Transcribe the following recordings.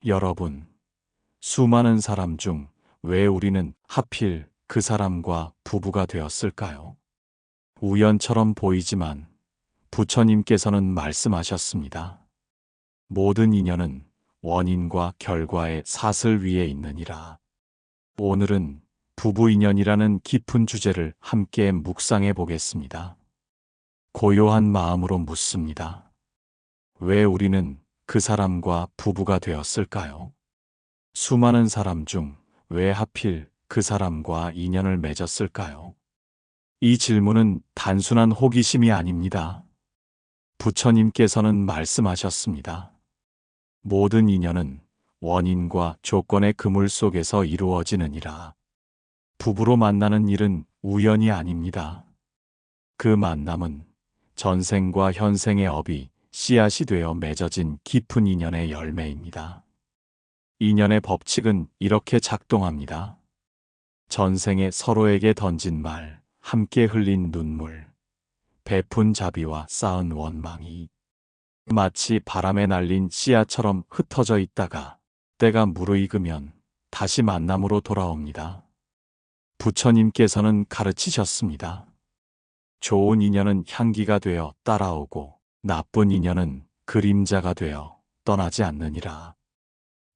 여러분, 수많은 사람 중 왜 우리는 하필 그 사람과 부부가 되었을까요? 우연처럼 보이지만 부처님께서는 말씀하셨습니다. 모든 인연은 원인과 결과의 사슬 위에 있느니라. 오늘은 부부 인연이라는 깊은 주제를 함께 묵상해 보겠습니다. 고요한 마음으로 묻습니다. 왜 우리는 그 사람과 부부가 되었을까요? 수많은 사람 중 왜 하필 그 사람과 인연을 맺었을까요? 이 질문은 단순한 호기심이 아닙니다. 부처님께서는 말씀하셨습니다. 모든 인연은 원인과 조건의 그물 속에서 이루어지느니라. 부부로 만나는 일은 우연이 아닙니다. 그 만남은 전생과 현생의 업이 씨앗이 되어 맺어진 깊은 인연의 열매입니다. 인연의 법칙은 이렇게 작동합니다. 전생에 서로에게 던진 말, 함께 흘린 눈물, 베푼 자비와 쌓은 원망이 마치 바람에 날린 씨앗처럼 흩어져 있다가 때가 무르익으면 다시 만남으로 돌아옵니다. 부처님께서는 가르치셨습니다. 좋은 인연은 향기가 되어 따라오고 나쁜 인연은 그림자가 되어 떠나지 않느니라.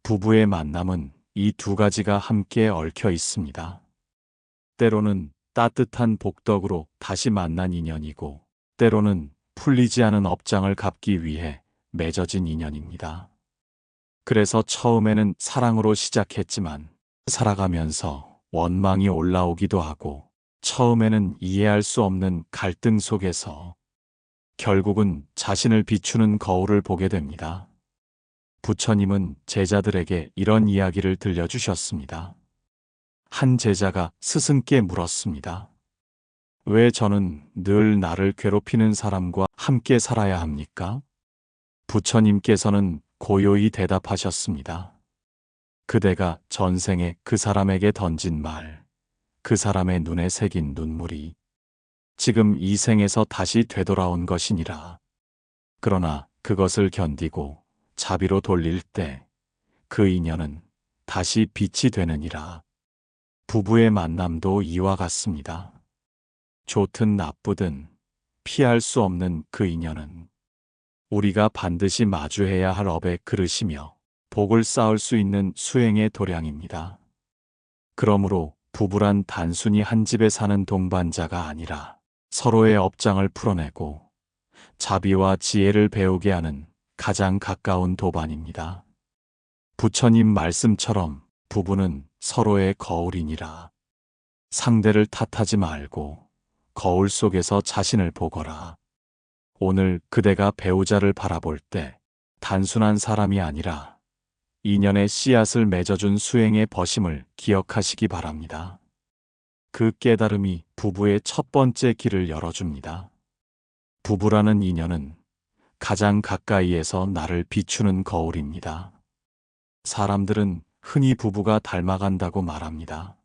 부부의 만남은 이 두 가지가 함께 얽혀 있습니다. 때로는 따뜻한 복덕으로 다시 만난 인연이고, 때로는 풀리지 않은 업장을 갚기 위해 맺어진 인연입니다. 그래서 처음에는 사랑으로 시작했지만, 살아가면서 원망이 올라오기도 하고, 처음에는 이해할 수 없는 갈등 속에서 결국은 자신을 비추는 거울을 보게 됩니다. 부처님은 제자들에게 이런 이야기를 들려주셨습니다. 한 제자가 스승께 물었습니다. 왜 저는 늘 나를 괴롭히는 사람과 함께 살아야 합니까? 부처님께서는 고요히 대답하셨습니다. 그대가 전생에 그 사람에게 던진 말, 그 사람의 눈에 새긴 눈물이 지금 이 생에서 다시 되돌아온 것이니라. 그러나 그것을 견디고 자비로 돌릴 때 그 인연은 다시 빛이 되느니라. 부부의 만남도 이와 같습니다. 좋든 나쁘든 피할 수 없는 그 인연은 우리가 반드시 마주해야 할 업의 그릇이며 복을 쌓을 수 있는 수행의 도량입니다. 그러므로 부부란 단순히 한 집에 사는 동반자가 아니라 서로의 업장을 풀어내고 자비와 지혜를 배우게 하는 가장 가까운 도반입니다. 부처님 말씀처럼 부부는 서로의 거울이니라. 상대를 탓하지 말고 거울 속에서 자신을 보거라. 오늘 그대가 배우자를 바라볼 때 단순한 사람이 아니라 인연의 씨앗을 맺어준 수행의 버심을 기억하시기 바랍니다. 그 깨달음이 부부의 첫 번째 길을 열어줍니다. 부부라는 인연은 가장 가까이에서 나를 비추는 거울입니다. 사람들은 흔히 부부가 닮아간다고 말합니다.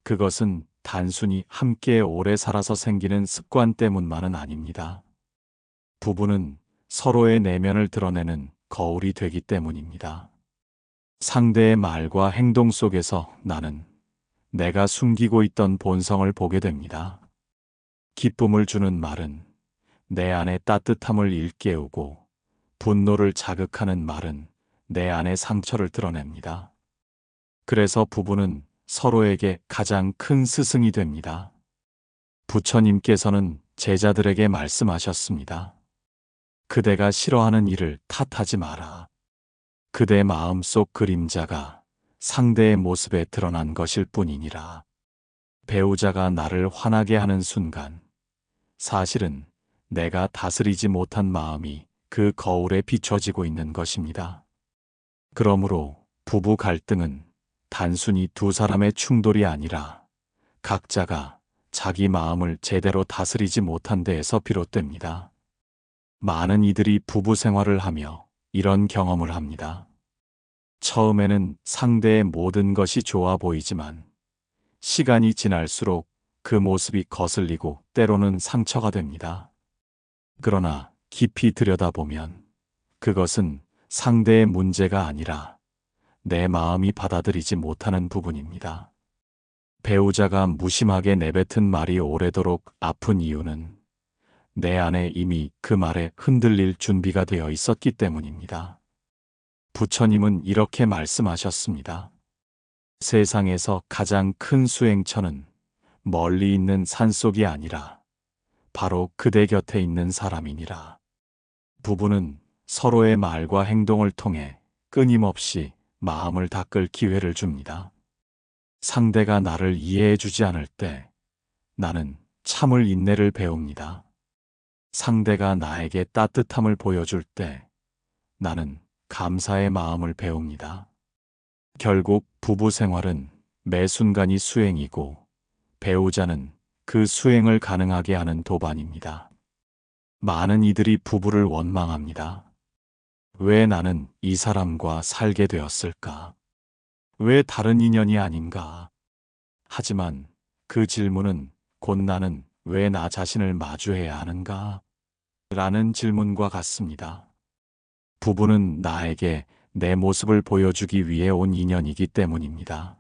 그것은 단순히 함께 오래 살아서 생기는 습관 때문만은 아닙니다. 부부는 서로의 내면을 드러내는 거울이 되기 때문입니다. 상대의 말과 행동 속에서 나는 내가 숨기고 있던 본성을 보게 됩니다. 기쁨을 주는 말은 내 안의 따뜻함을 일깨우고, 분노를 자극하는 말은 내 안의 상처를 드러냅니다. 그래서 부부는 서로에게 가장 큰 스승이 됩니다. 부처님께서는 제자들에게 말씀하셨습니다. 그대가 싫어하는 일을 탓하지 마라. 그대 마음속 그림자가 상대의 모습에 드러난 것일 뿐이니라. 배우자가 나를 화나게 하는 순간, 사실은 내가 다스리지 못한 마음이 그 거울에 비춰지고 있는 것입니다. 그러므로 부부 갈등은 단순히 두 사람의 충돌이 아니라 각자가 자기 마음을 제대로 다스리지 못한 데에서 비롯됩니다. 많은 이들이 부부 생활을 하며 이런 경험을 합니다. 처음에는 상대의 모든 것이 좋아 보이지만 시간이 지날수록 그 모습이 거슬리고 때로는 상처가 됩니다. 그러나 깊이 들여다보면 그것은 상대의 문제가 아니라 내 마음이 받아들이지 못하는 부분입니다. 배우자가 무심하게 내뱉은 말이 오래도록 아픈 이유는 내 안에 이미 그 말에 흔들릴 준비가 되어 있었기 때문입니다. 부처님은 이렇게 말씀하셨습니다. 세상에서 가장 큰 수행처는 멀리 있는 산속이 아니라 바로 그대 곁에 있는 사람이니라. 부부는 서로의 말과 행동을 통해 끊임없이 마음을 닦을 기회를 줍니다. 상대가 나를 이해해 주지 않을 때 나는 참을 인내를 배웁니다. 상대가 나에게 따뜻함을 보여줄 때 나는 감사의 마음을 배웁니다. 결국 부부 생활은 매 순간이 수행이고 배우자는 그 수행을 가능하게 하는 도반입니다. 많은 이들이 부부를 원망합니다. 왜 나는 이 사람과 살게 되었을까? 왜 다른 인연이 아닌가? 하지만 그 질문은 곧 나는 왜 나 자신을 마주해야 하는가? 라는 질문과 같습니다. 부부는 나에게 내 모습을 보여주기 위해 온 인연이기 때문입니다.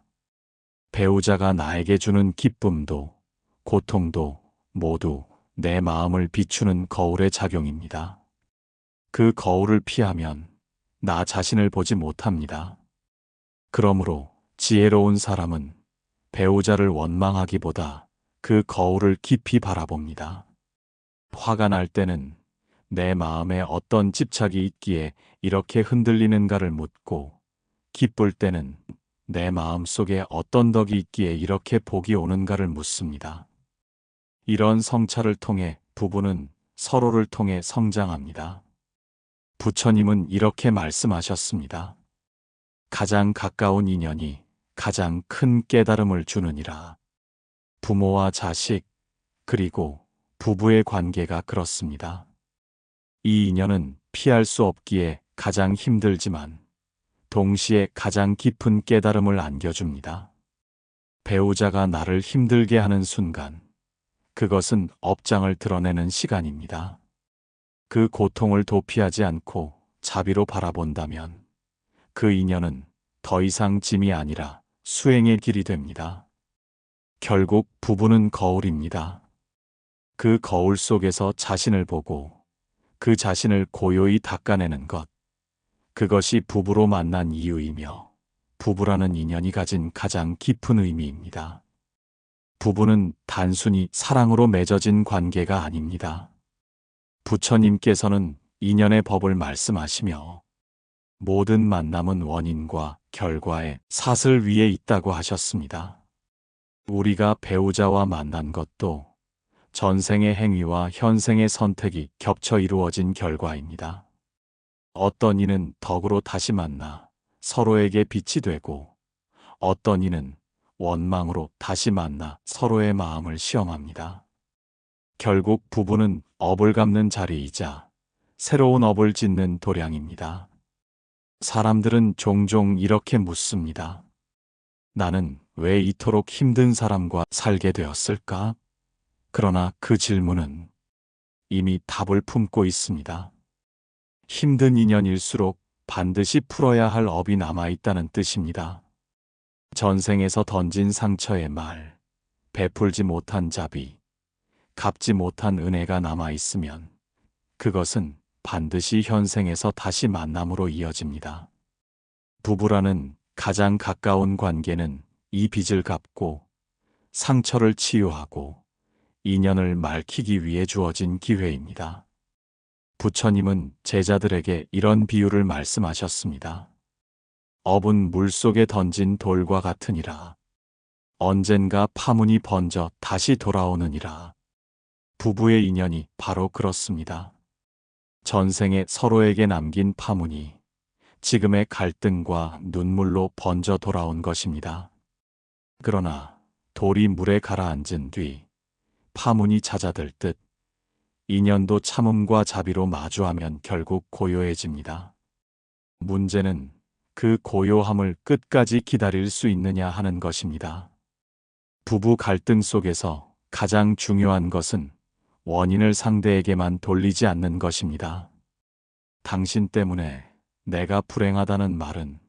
배우자가 나에게 주는 기쁨도 고통도 모두 내 마음을 비추는 거울의 작용입니다. 그 거울을 피하면 나 자신을 보지 못합니다. 그러므로 지혜로운 사람은 배우자를 원망하기보다 그 거울을 깊이 바라봅니다. 화가 날 때는 내 마음에 어떤 집착이 있기에 이렇게 흔들리는가를 묻고, 기쁠 때는 내 마음 속에 어떤 덕이 있기에 이렇게 복이 오는가를 묻습니다. 이런 성찰을 통해 부부는 서로를 통해 성장합니다. 부처님은 이렇게 말씀하셨습니다. 가장 가까운 인연이 가장 큰 깨달음을 주느니라. 부모와 자식, 그리고 부부의 관계가 그렇습니다. 이 인연은 피할 수 없기에 가장 힘들지만 동시에 가장 깊은 깨달음을 안겨줍니다. 배우자가 나를 힘들게 하는 순간, 그것은 업장을 드러내는 시간입니다. 그 고통을 도피하지 않고 자비로 바라본다면 그 인연은 더 이상 짐이 아니라 수행의 길이 됩니다. 결국 부부는 거울입니다. 그 거울 속에서 자신을 보고 그 자신을 고요히 닦아내는 것, 그것이 부부로 만난 이유이며 부부라는 인연이 가진 가장 깊은 의미입니다. 부부는 단순히 사랑으로 맺어진 관계가 아닙니다. 부처님께서는 인연의 법을 말씀하시며 모든 만남은 원인과 결과의 사슬 위에 있다고 하셨습니다. 우리가 배우자와 만난 것도 전생의 행위와 현생의 선택이 겹쳐 이루어진 결과입니다. 어떤 이는 덕으로 다시 만나 서로에게 빛이 되고, 어떤 이는 원망으로 다시 만나 서로의 마음을 시험합니다. 결국 부부는 업을 갚는 자리이자 새로운 업을 짓는 도량입니다. 사람들은 종종 이렇게 묻습니다. 나는 왜 이토록 힘든 사람과 살게 되었을까? 그러나 그 질문은 이미 답을 품고 있습니다. 힘든 인연일수록 반드시 풀어야 할 업이 남아있다는 뜻입니다. 전생에서 던진 상처의 말, 베풀지 못한 자비, 갚지 못한 은혜가 남아있으면 그것은 반드시 현생에서 다시 만남으로 이어집니다. 부부라는 가장 가까운 관계는 이 빚을 갚고 상처를 치유하고 인연을 맑히기 위해 주어진 기회입니다. 부처님은 제자들에게 이런 비유를 말씀하셨습니다. 업은 물속에 던진 돌과 같으니라. 언젠가 파문이 번져 다시 돌아오느니라. 부부의 인연이 바로 그렇습니다. 전생에 서로에게 남긴 파문이 지금의 갈등과 눈물로 번져 돌아온 것입니다. 그러나 돌이 물에 가라앉은 뒤 파문이 잦아들 듯 인연도 참음과 자비로 마주하면 결국 고요해집니다. 문제는 그 고요함을 끝까지 기다릴 수 있느냐 하는 것입니다. 부부 갈등 속에서 가장 중요한 것은 원인을 상대에게만 돌리지 않는 것입니다. 당신 때문에 내가 불행하다는 말은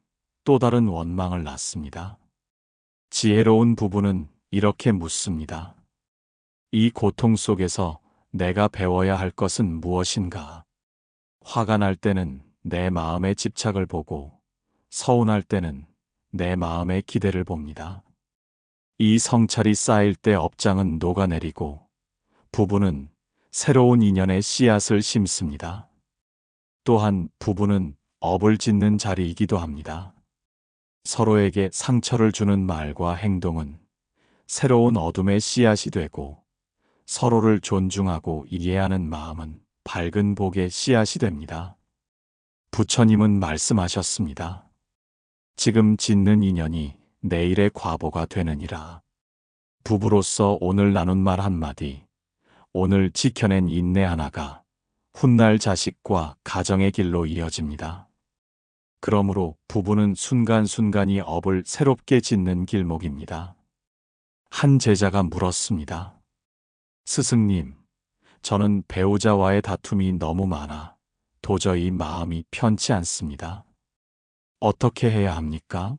또 다른 원망을 낳습니다. 지혜로운 부부는 이렇게 묻습니다. 이 고통 속에서 내가 배워야 할 것은 무엇인가? 화가 날 때는 내 마음의 집착을 보고, 서운할 때는 내 마음의 기대를 봅니다. 이 성찰이 쌓일 때 업장은 녹아내리고, 부부는 새로운 인연의 씨앗을 심습니다. 또한 부부는 업을 짓는 자리이기도 합니다. 서로에게 상처를 주는 말과 행동은 새로운 어둠의 씨앗이 되고, 서로를 존중하고 이해하는 마음은 밝은 복의 씨앗이 됩니다. 부처님은 말씀하셨습니다. 지금 짓는 인연이 내일의 과보가 되느니라. 부부로서 오늘 나눈 말 한마디, 오늘 지켜낸 인내 하나가 훗날 자식과 가정의 길로 이어집니다. 그러므로 부부는 순간순간이 업을 새롭게 짓는 길목입니다. 한 제자가 물었습니다. 스승님, 저는 배우자와의 다툼이 너무 많아 도저히 마음이 편치 않습니다. 어떻게 해야 합니까?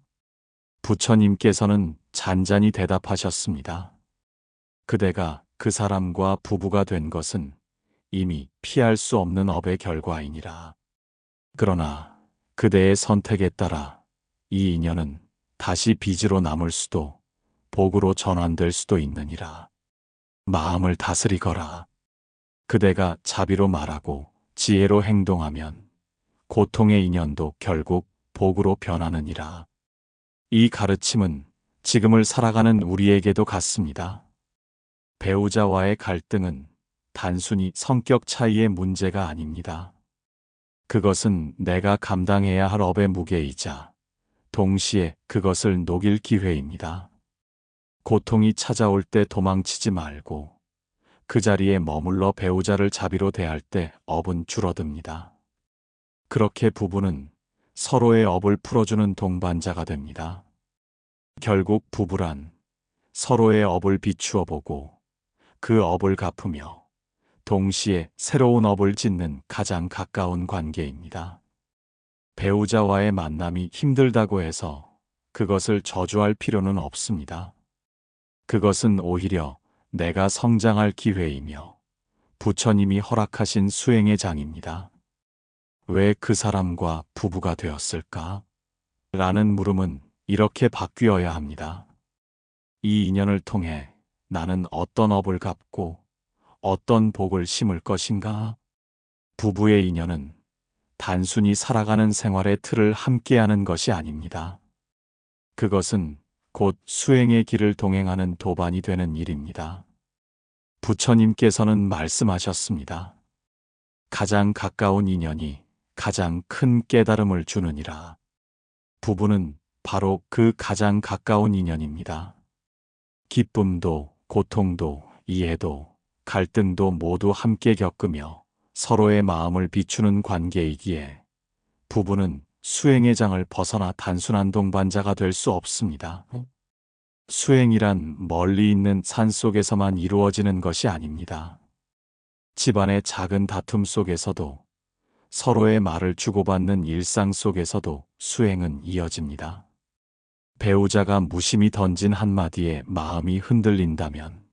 부처님께서는 잔잔히 대답하셨습니다. 그대가 그 사람과 부부가 된 것은 이미 피할 수 없는 업의 결과이니라. 그러나 그대의 선택에 따라 이 인연은 다시 빚으로 남을 수도 복으로 전환될 수도 있느니라. 마음을 다스리거라. 그대가 자비로 말하고 지혜로 행동하면 고통의 인연도 결국 복으로 변하느니라. 이 가르침은 지금을 살아가는 우리에게도 같습니다. 배우자와의 갈등은 단순히 성격 차이의 문제가 아닙니다. 그것은 내가 감당해야 할 업의 무게이자 동시에 그것을 녹일 기회입니다. 고통이 찾아올 때 도망치지 말고 그 자리에 머물러 배우자를 자비로 대할 때 업은 줄어듭니다. 그렇게 부부는 서로의 업을 풀어주는 동반자가 됩니다. 결국 부부란 서로의 업을 비추어 보고 그 업을 갚으며 동시에 새로운 업을 짓는 가장 가까운 관계입니다. 배우자와의 만남이 힘들다고 해서 그것을 저주할 필요는 없습니다. 그것은 오히려 내가 성장할 기회이며 부처님이 허락하신 수행의 장입니다. 왜 그 사람과 부부가 되었을까? 라는 물음은 이렇게 바뀌어야 합니다. 이 인연을 통해 나는 어떤 업을 갚고 어떤 복을 심을 것인가? 부부의 인연은 단순히 살아가는 생활의 틀을 함께하는 것이 아닙니다. 그것은 곧 수행의 길을 동행하는 도반이 되는 일입니다. 부처님께서는 말씀하셨습니다. 가장 가까운 인연이 가장 큰 깨달음을 주느니라. 부부는 바로 그 가장 가까운 인연입니다. 기쁨도 고통도 이해도 갈등도 모두 함께 겪으며 서로의 마음을 비추는 관계이기에 부부는 수행의 장을 벗어나 단순한 동반자가 될 수 없습니다. 수행이란 멀리 있는 산 속에서만 이루어지는 것이 아닙니다. 집안의 작은 다툼 속에서도 서로의 말을 주고받는 일상 속에서도 수행은 이어집니다. 배우자가 무심히 던진 한마디에 마음이 흔들린다면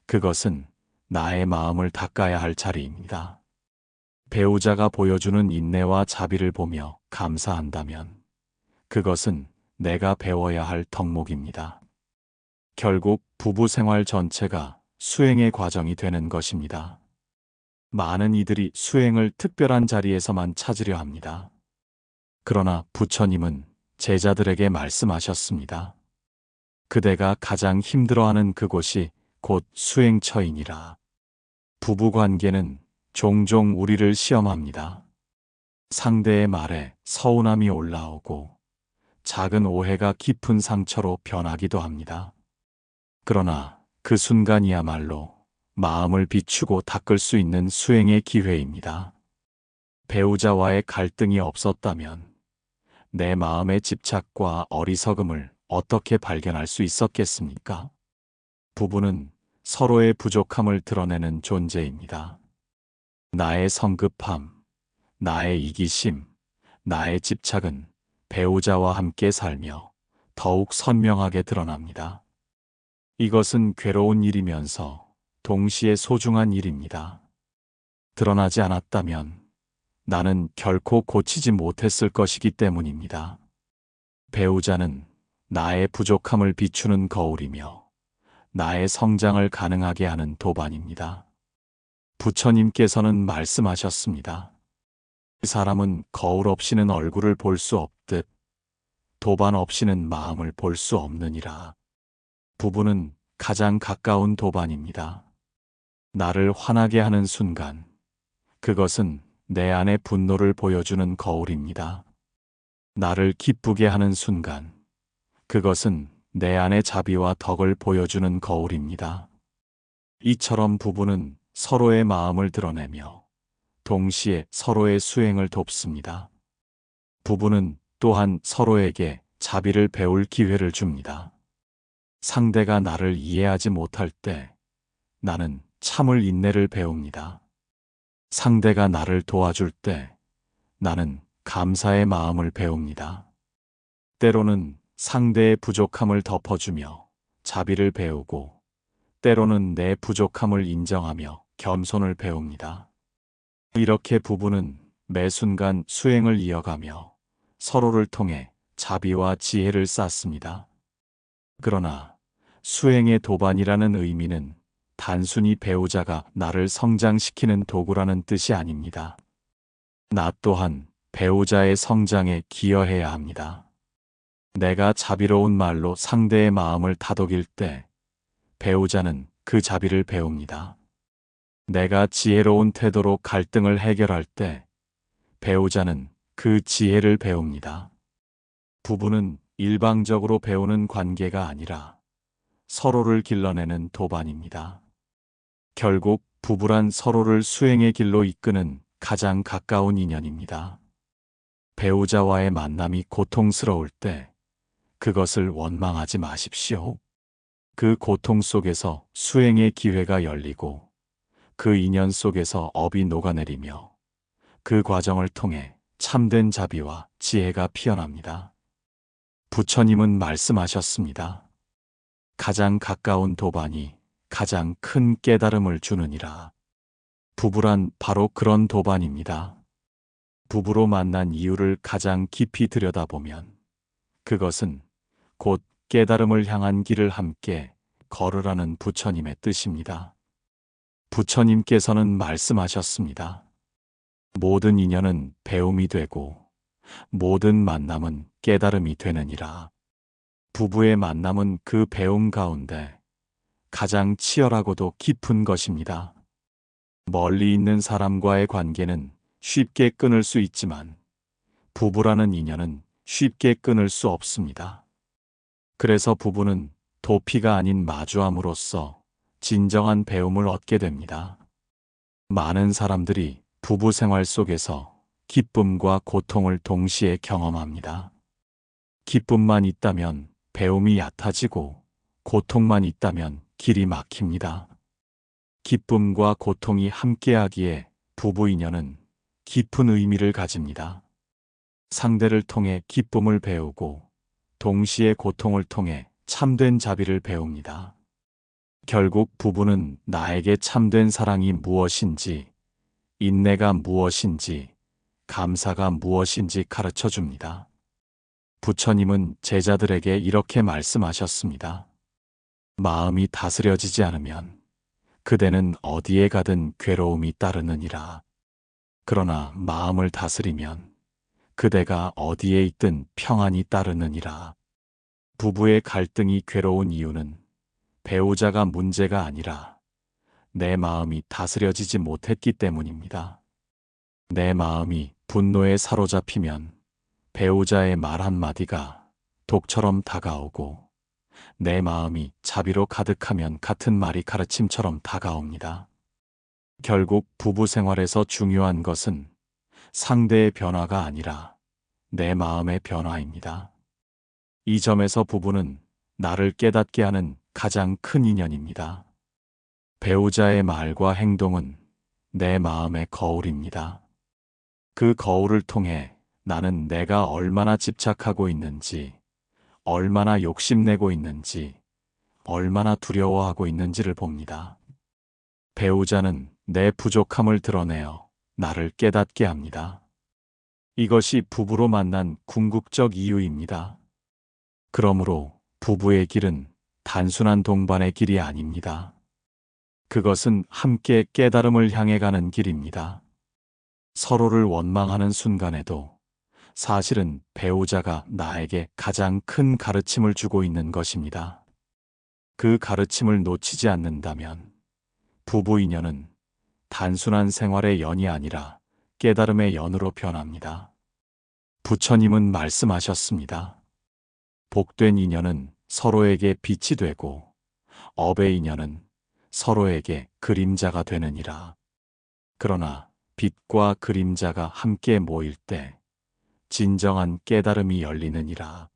그것은 나의 마음을 닦아야 할 자리입니다. 배우자가 보여주는 인내와 자비를 보며 감사한다면 그것은 내가 배워야 할 덕목입니다. 결국 부부 생활 전체가 수행의 과정이 되는 것입니다. 많은 이들이 수행을 특별한 자리에서만 찾으려 합니다. 그러나 부처님은 제자들에게 말씀하셨습니다. 그대가 가장 힘들어하는 그곳이 곧 수행처이니라. 부부관계는 종종 우리를 시험합니다. 상대의 말에 서운함이 올라오고 작은 오해가 깊은 상처로 변하기도 합니다. 그러나 그 순간이야말로 마음을 비추고 닦을 수 있는 수행의 기회입니다. 배우자와의 갈등이 없었다면 내 마음의 집착과 어리석음을 어떻게 발견할 수 있었겠습니까? 부부는 서로의 부족함을 드러내는 존재입니다. 나의 성급함, 나의 이기심, 나의 집착은 배우자와 함께 살며 더욱 선명하게 드러납니다. 이것은 괴로운 일이면서 동시에 소중한 일입니다. 드러나지 않았다면 나는 결코 고치지 못했을 것이기 때문입니다. 배우자는 나의 부족함을 비추는 거울이며 나의 성장을 가능하게 하는 도반입니다. 부처님께서는 말씀하셨습니다. 사람은 거울 없이는 얼굴을 볼 수 없듯 도반 없이는 마음을 볼 수 없느니라. 부부는 가장 가까운 도반입니다. 나를 화나게 하는 순간, 그것은 내 안의 분노를 보여주는 거울입니다. 나를 기쁘게 하는 순간, 그것은 내 안의 자비와 덕을 보여주는 거울입니다. 이처럼 부부는 서로의 마음을 드러내며 동시에 서로의 수행을 돕습니다. 부부는 또한 서로에게 자비를 배울 기회를 줍니다. 상대가 나를 이해하지 못할 때 나는 참을 인내를 배웁니다. 상대가 나를 도와줄 때 나는 감사의 마음을 배웁니다. 때로는 상대의 부족함을 덮어주며 자비를 배우고 때로는 내 부족함을 인정하며 겸손을 배웁니다. 이렇게 부부는 매 순간 수행을 이어가며 서로를 통해 자비와 지혜를 쌓습니다. 그러나 수행의 도반이라는 의미는 단순히 배우자가 나를 성장시키는 도구라는 뜻이 아닙니다. 나 또한 배우자의 성장에 기여해야 합니다. 내가 자비로운 말로 상대의 마음을 다독일 때 배우자는 그 자비를 배웁니다. 내가 지혜로운 태도로 갈등을 해결할 때 배우자는 그 지혜를 배웁니다. 부부는 일방적으로 배우는 관계가 아니라 서로를 길러내는 도반입니다. 결국 부부란 서로를 수행의 길로 이끄는 가장 가까운 인연입니다. 배우자와의 만남이 고통스러울 때 그것을 원망하지 마십시오. 그 고통 속에서 수행의 기회가 열리고 그 인연 속에서 업이 녹아내리며 그 과정을 통해 참된 자비와 지혜가 피어납니다. 부처님은 말씀하셨습니다. 가장 가까운 도반이 가장 큰 깨달음을 주느니라. 부부란 바로 그런 도반입니다. 부부로 만난 이유를 가장 깊이 들여다보면 그것은 곧 깨달음을 향한 길을 함께 걸으라는 부처님의 뜻입니다. 부처님께서는 말씀하셨습니다. 모든 인연은 배움이 되고 모든 만남은 깨달음이 되느니라. 부부의 만남은 그 배움 가운데 가장 치열하고도 깊은 것입니다. 멀리 있는 사람과의 관계는 쉽게 끊을 수 있지만 부부라는 인연은 쉽게 끊을 수 없습니다. 그래서 부부는 도피가 아닌 마주함으로써 진정한 배움을 얻게 됩니다. 많은 사람들이 부부 생활 속에서 기쁨과 고통을 동시에 경험합니다. 기쁨만 있다면 배움이 얕아지고 고통만 있다면 길이 막힙니다. 기쁨과 고통이 함께하기에 부부 인연은 깊은 의미를 가집니다. 상대를 통해 기쁨을 배우고 동시에 고통을 통해 참된 자비를 배웁니다. 결국 부부는 나에게 참된 사랑이 무엇인지, 인내가 무엇인지, 감사가 무엇인지 가르쳐 줍니다. 부처님은 제자들에게 이렇게 말씀하셨습니다. 마음이 다스려지지 않으면 그대는 어디에 가든 괴로움이 따르느니라. 그러나 마음을 다스리면 그대가 어디에 있든 평안이 따르느니라. 부부의 갈등이 괴로운 이유는 배우자가 문제가 아니라 내 마음이 다스려지지 못했기 때문입니다. 내 마음이 분노에 사로잡히면 배우자의 말 한마디가 독처럼 다가오고 내 마음이 자비로 가득하면 같은 말이 가르침처럼 다가옵니다. 결국 부부 생활에서 중요한 것은 상대의 변화가 아니라 내 마음의 변화입니다. 이 점에서 부부는 나를 깨닫게 하는 가장 큰 인연입니다. 배우자의 말과 행동은 내 마음의 거울입니다. 그 거울을 통해 나는 내가 얼마나 집착하고 있는지, 얼마나 욕심내고 있는지, 얼마나 두려워하고 있는지를 봅니다. 배우자는 내 부족함을 드러내어 나를 깨닫게 합니다. 이것이 부부로 만난 궁극적 이유입니다. 그러므로 부부의 길은 단순한 동반의 길이 아닙니다. 그것은 함께 깨달음을 향해 가는 길입니다. 서로를 원망하는 순간에도 사실은 배우자가 나에게 가장 큰 가르침을 주고 있는 것입니다. 그 가르침을 놓치지 않는다면 부부 인연은 단순한 생활의 연이 아니라 깨달음의 연으로 변합니다. 부처님은 말씀하셨습니다. 복된 인연은 서로에게 빛이 되고 업의 인연은 서로에게 그림자가 되느니라. 그러나 빛과 그림자가 함께 모일 때 진정한 깨달음이 열리느니라.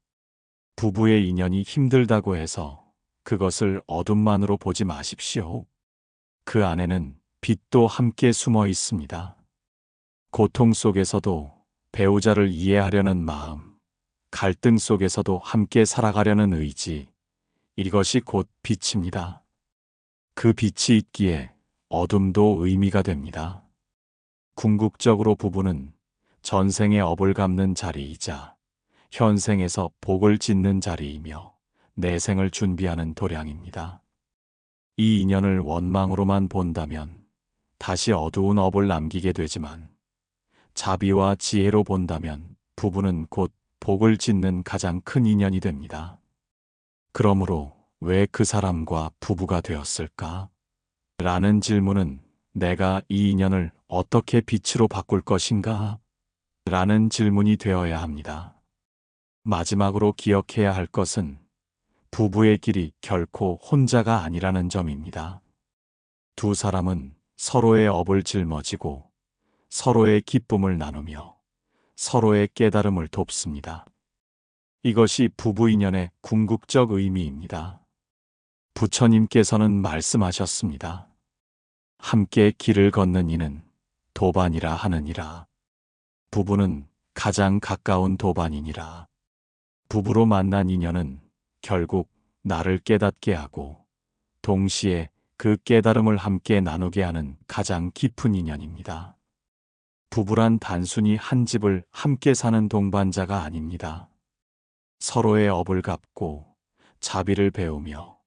부부의 인연이 힘들다고 해서 그것을 어둠만으로 보지 마십시오. 그 안에는 빛도 함께 숨어 있습니다. 고통 속에서도 배우자를 이해하려는 마음, 갈등 속에서도 함께 살아가려는 의지, 이것이 곧 빛입니다. 그 빛이 있기에 어둠도 의미가 됩니다. 궁극적으로 부부는 전생의 업을 갚는 자리이자 현생에서 복을 짓는 자리이며 내생을 준비하는 도량입니다. 이 인연을 원망으로만 본다면 다시 어두운 업을 남기게 되지만 자비와 지혜로 본다면 부부는 곧 복을 짓는 가장 큰 인연이 됩니다. 그러므로 왜 그 사람과 부부가 되었을까? 라는 질문은 내가 이 인연을 어떻게 빛으로 바꿀 것인가? 라는 질문이 되어야 합니다. 마지막으로 기억해야 할 것은 부부의 길이 결코 혼자가 아니라는 점입니다. 두 사람은 서로의 업을 짊어지고 서로의 기쁨을 나누며 서로의 깨달음을 돕습니다. 이것이 부부 인연의 궁극적 의미입니다. 부처님께서는 말씀하셨습니다. 함께 길을 걷는 이는 도반이라 하느니라. 부부는 가장 가까운 도반이니라. 부부로 만난 인연은 결국 나를 깨닫게 하고 동시에 그 깨달음을 함께 나누게 하는 가장 깊은 인연입니다. 부부란 단순히 한 집을 함께 사는 동반자가 아닙니다. 서로의 업을 갚고 자비를 배우며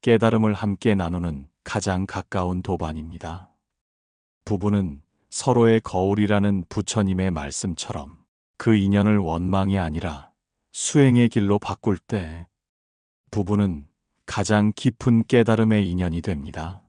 깨달음을 함께 나누는 가장 가까운 도반입니다. 부부는 서로의 거울이라는 부처님의 말씀처럼 그 인연을 원망이 아니라 수행의 길로 바꿀 때 부부는 가장 깊은 깨달음의 인연이 됩니다.